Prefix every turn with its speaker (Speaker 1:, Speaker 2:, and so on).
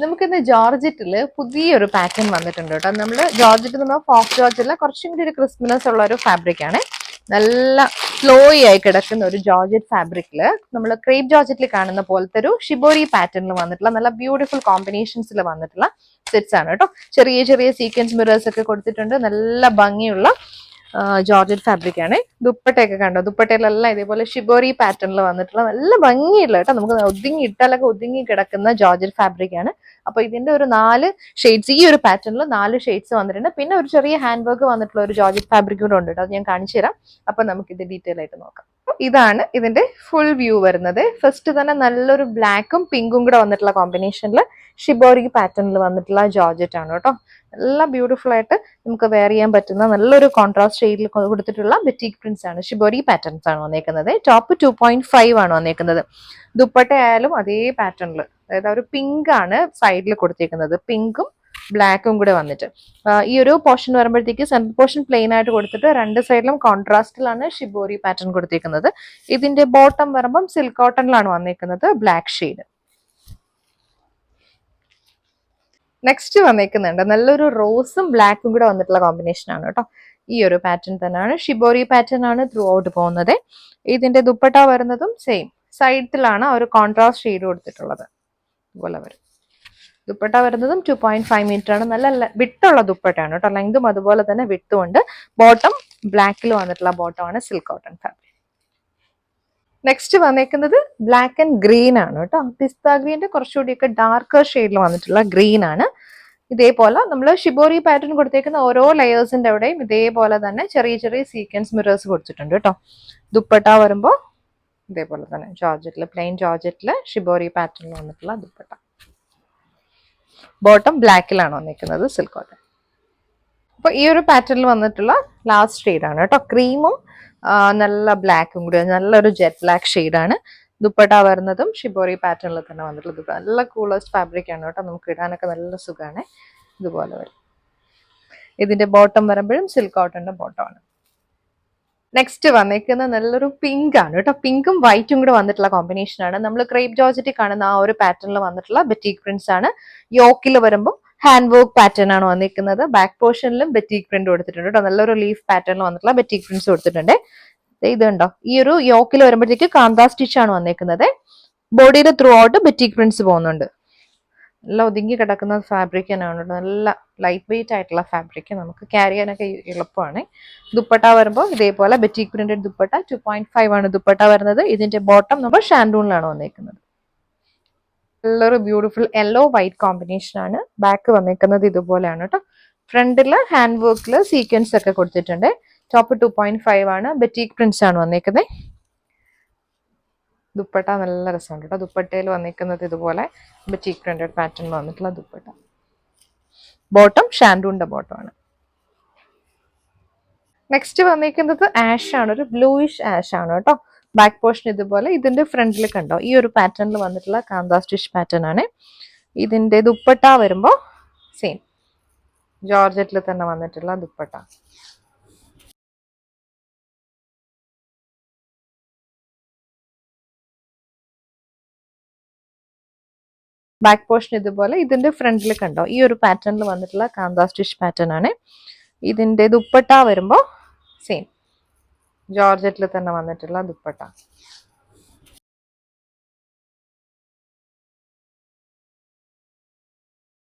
Speaker 1: നമുക്കിന്ന് ജോർജറ്റില് പുതിയൊരു പാറ്റേൺ വന്നിട്ടുണ്ട് കേട്ടോ. നമ്മൾ ജോർജറ്റ് എന്ന് പറഞ്ഞാൽ ഫോക്ക് ജോർജറ്റിലെ കുറച്ചും കൂടി ഒരു ക്രിസ്പിനെസ് ഉള്ള ഒരു ഫാബ്രിക് ആണ്. നല്ല ഫ്ലോയി ആയി കിടക്കുന്ന ഒരു ജോർജറ്റ് ഫാബ്രിക്കില് നമ്മൾ ക്രേപ്പ് ജോർജറ്റിൽ കാണുന്ന പോലത്തെ ഒരു ഷിബോറി പാറ്റേണിൽ വന്നിട്ടുള്ള നല്ല ബ്യൂട്ടിഫുൾ കോമ്പിനേഷൻസിൽ വന്നിട്ടുള്ള സെറ്റ്സ് ആണ് കേട്ടോ. ചെറിയ ചെറിയ സീക്വൻസ് മിറേഴ്സ് ഒക്കെ കൊടുത്തിട്ടുണ്ട്. നല്ല ഭംഗിയുള്ള ജോർജറ്റ് ഫാബ്രിക് ആണ്. ദുപ്പട്ടയൊക്കെ കണ്ടോ, ദുപ്പട്ടയിലെല്ലാം ഇതേപോലെ ഷിബോറി പാറ്റേണിൽ വന്നിട്ടുള്ള നല്ല ഭംഗിയുള്ള കേട്ടോ. നമുക്ക് ഒതുങ്ങി ഇട്ടാലൊക്കെ ഒതുങ്ങി കിടക്കുന്ന ജോർജറ്റ് ഫാബ്രിക് ആണ്. അപ്പൊ ഇതിന്റെ ഒരു 4 ഷെയ്ഡ്സ്, ഈ ഒരു പാറ്റേണിൽ 4 ഷെയ്ഡ്സ് വന്നിട്ടുണ്ട്. പിന്നെ ഒരു ചെറിയ ഹാൻഡ് വർക്ക് വന്നിട്ടുള്ള ഒരു ജോർജറ്റ് ഫാബ്രിക് കൂടെ ഉണ്ട് കേട്ടോ. അത് ഞാൻ കാണിച്ചു തരാം. അപ്പൊ നമുക്ക് ഇത് ഡീറ്റെയിൽ ആയിട്ട് നോക്കാം. ഇതാണ് ഇതിന്റെ ഫുൾ വ്യൂ വരുന്നത്. ഫസ്റ്റ് തന്നെ നല്ലൊരു ബ്ലാക്കും പിങ്കും കൂടെ വന്നിട്ടുള്ള കോമ്പിനേഷനിൽ ഷിബോറി പാറ്റേണിൽ വന്നിട്ടുള്ള ജോർജറ്റ് ആണ് കേട്ടോ. നല്ല ബ്യൂട്ടിഫുൾ ആയിട്ട് നമുക്ക് വെയർ ചെയ്യാൻ പറ്റുന്ന നല്ലൊരു കോൺട്രാസ്റ്റ് ഷെയ്ഡിൽ കൊടുത്തിട്ടുള്ള ബെറ്റീക് പ്രിന്റ്സ് ആണ്, ഷിബോറി പാറ്റേൺസ് ആണ് വന്നേക്കുന്നത്. ടോപ്പ് 2.5 ആണ് വന്നേക്കുന്നത്. ദുപ്പട്ട ആയാലും അതേ പാറ്റേണിൽ, അതായത് ഒരു പിങ്ക് ആണ് സൈഡിൽ കൊടുത്തേക്കുന്നത്, പിങ്കും ബ്ലാക്കും കൂടെ വന്നിട്ട്. ഈ ഒരു പോർഷൻ വരുമ്പോഴത്തേക്ക് സെൻട്രൽ പോർഷൻ പ്ലെയിൻ ആയിട്ട് കൊടുത്തിട്ട് 2 സൈഡിലും കോൺട്രാസ്റ്റിലാണ് ഷിബോറി പാറ്റേൺ കൊടുത്തേക്കുന്നത്. ഇതിന്റെ ബോട്ടം വരുമ്പം സിൽക്ക് കോട്ടണിലാണ് വന്നേക്കുന്നത്, ബ്ലാക്ക് ഷെയ്ഡ്. നെക്സ്റ്റ് വന്നേക്കുന്നുണ്ട് നല്ലൊരു റോസും ബ്ലാക്കും കൂടെ വന്നിട്ടുള്ള കോമ്പിനേഷൻ ആണ് കേട്ടോ. ഈ ഒരു പാറ്റേൺ തന്നെയാണ്, ഷിബോറി പാറ്റേൺ ആണ് ത്രൂ ഔട്ട് പോകുന്നത്. ഇതിന്റെ ദുപ്പട്ട വരുന്നതും സെയിം സൈഡിലാണ് ഒരു കോൺട്രാസ്റ്റ് ഷെയ്ഡ് കൊടുത്തിട്ടുള്ളത്. ഇതുപോലെ വരും. ദുപ്പട്ട വരുന്നതും 2.5 മീറ്റർ ആണ്. നല്ല വിട്ടുള്ള ദുപ്പട്ടയാണ് കേട്ടോ. ലെങ്തും അതുപോലെ തന്നെ വിട്ടും ഉണ്ട്. ബോട്ടം ബ്ലാക്കിൽ വന്നിട്ടുള്ള ബോട്ടം ആണ്, സിൽക്ക് കോട്ടൺ ഫാബ്രിക്. നെക്സ്റ്റ് വന്നേക്കുന്നത് ബ്ലാക്ക് ആൻഡ് ഗ്രീൻ ആണ് കേട്ടോ. പിസ്ത ഗ്രീന്റെ കുറച്ചുകൂടിയൊക്കെ ഡാർക്കർ ഷെയ്ഡിൽ വന്നിട്ടുള്ള ഗ്രീൻ ആണ്. ഇതേപോലെ നമ്മൾ ഷിബോറി പാറ്റേൺ കൊടുത്തേക്കുന്ന ഓരോ ലെയേഴ്സിന്റെ അവിടെയും ഇതേപോലെ തന്നെ ചെറിയ ചെറിയ സീക്വൻസ് മിറേഴ്സ് കൊടുത്തിട്ടുണ്ട് കേട്ടോ. ദുപ്പട്ട വരുമ്പോൾ ഇതേപോലെ തന്നെ ജോർജറ്റില്, പ്ലെയിൻ ജോർജറ്റില് ഷിബോറി പാറ്റേണിൽ വന്നിട്ടുള്ള ദുപ്പട്ട. ബോട്ടം ബ്ലാക്കിലാണ് വന്നിരിക്കുന്നത്, സിൽക്ക് കോട്ടൺ. അപ്പൊ ഈ ഒരു പാറ്റേണിൽ വന്നിട്ടുള്ള ലാസ്റ്റ് ഷെയ്ഡ് ആണ് കേട്ടോ. ക്രീമും നല്ല ബ്ലാക്കും കൂടി, നല്ലൊരു ജെറ്റ് ബ്ലാക്ക് ഷെയ്ഡാണ്. ദുപ്പട്ട വരുന്നതും ഷിബോറി പാറ്റേണിൽ തന്നെ വന്നിട്ടുള്ള ദുപ്പട്ട. നല്ല കൂളസ്റ്റ് ഫാബ്രിക് ആണ് കേട്ടോ. നമുക്ക് ഇടാനൊക്കെ നല്ല സുഖമാണ്. ഇതുപോലെ വരും. ഇതിന്റെ ബോട്ടം വരുമ്പോഴും സിൽക്ക് കോട്ടന്റെ ബോട്ടം ആണ്. നെക്സ്റ്റ് വന്നേക്കുന്ന നല്ലൊരു പിങ്ക് ആണ് കേട്ടോ. പിങ്കും വൈറ്റും കൂടെ വന്നിട്ടുള്ള കോമ്പിനേഷൻ ആണ്. നമ്മൾ ക്രേപ്പ് ജോർജറ്റിൽ കാണുന്ന ആ ഒരു പാറ്റേണിൽ വന്നിട്ടുള്ള ബെറ്റീക് പ്രിന്റ്സ് ആണ്. യോക്കിൽ വരുമ്പോൾ ഹാൻഡ് വർക്ക് പാറ്റേൺ ആണ് വന്നിരിക്കുന്നത്. ബാക്ക് പോർഷനിലും ബെറ്റീക് പ്രിന്റ് കൊടുത്തിട്ടുണ്ട് കേട്ടോ. നല്ലൊരു ലീഫ് പാറ്റേണിൽ വന്നിട്ടുള്ള ബെറ്റീക് പ്രിന്റ്സ് കൊടുത്തിട്ടുണ്ട്. ഇത് കണ്ടോ, ഈ ഒരു യോക്കിൽ വരുമ്പോഴത്തേക്ക് കാന്താ സ്റ്റിച്ച് ആണ് വന്നിരിക്കുന്നത്. ബോഡിയുടെ ത്രൂ ഔട്ട് ബെറ്റീക് പ്രിന്റ്സ് പോകുന്നുണ്ട്. നല്ല ഒതുങ്ങി കിടക്കുന്ന ഫാബ്രിക് തന്നെയാണ്. നല്ല ലൈറ്റ് വെയിറ്റ് ആയിട്ടുള്ള ഫാബ്രിക്, നമുക്ക് ക്യാരി ചെയ്യാനൊക്കെ എളുപ്പമാണ്. ദുപ്പട്ട വരുമ്പോൾ ഇതേപോലെ ബെറ്റീക് പ്രിന്റഡ് ദുപ്പട്ട 2.5 ആണ് ദുപ്പട്ട വരുന്നത്. ഇതിന്റെ ബോട്ടം നമ്മൾ ഷാൻഡൂണിലാണ് വന്നിരിക്കുന്നത്. നല്ലൊരു ബ്യൂട്ടിഫുൾ യെല്ലോ വൈറ്റ് കോമ്പിനേഷൻ ആണ്. ബാക്ക് വന്നിരിക്കുന്നത് ഇതുപോലെയാണ് കേട്ടോ. ഫ്രണ്ടില് ഹാൻഡ് വർക്കിൽ സീക്വൻസ് ഒക്കെ കൊടുത്തിട്ടുണ്ട്. ടോപ്പ് 2.5 ആണ്. ബെറ്റീക് പ്രിന്റ്സ് ആണ് വന്നിരിക്കുന്നത്. ദുപ്പട്ട നല്ല രസമുണ്ട് കേട്ടോ. ദുപ്പട്ടയിൽ വന്നിരിക്കുന്നത് ഇതുപോലെ ബെറ്റീക് പ്രിന്റഡ് പാറ്റേൺ വന്നിട്ടുള്ള ദുപ്പട്ട. ബോട്ടം ഷാൻഡൂണിന്റെ ബോട്ടം ആണ്. നെക്സ്റ്റ് വന്നിരിക്കുന്നത് ആഷ് ആണ്, ഒരു ബ്ലൂയിഷ് ആഷ് ആണ് കേട്ടോ. ബാക്ക് പോർഷൻ ഇതുപോലെ. ഇതിന്റെ ഫ്രണ്ടിൽ കണ്ടോ, ഈ ഒരു പാറ്റേണിൽ വന്നിട്ടുള്ള കാന്താ സ്റ്റിച്ച് പാറ്റേൺ ആണ്. ഇതിന്റെ ദുപ്പട്ട വരുമ്പോൾ സെയിം ജോർജറ്റിൽ തന്നെ വന്നിട്ടുള്ള ദുപ്പട്ട. ബാക്ക് പോർഷൻ ഇതുപോലെ. ഇതിന്റെ ഫ്രണ്ടിൽ കണ്ടോ, ഈ ഒരു പാറ്റേണിൽ വന്നിട്ടുള്ള കാന്താ സ്റ്റിച്ച് പാറ്റേൺ ആണ്. ഇതിന്റെ ദുപ്പട്ട വരുമ്പോൾ സെയിം ജോർജറ്റിൽ തന്നെ വന്നിട്ടുള്ള ദുപ്പട്ട.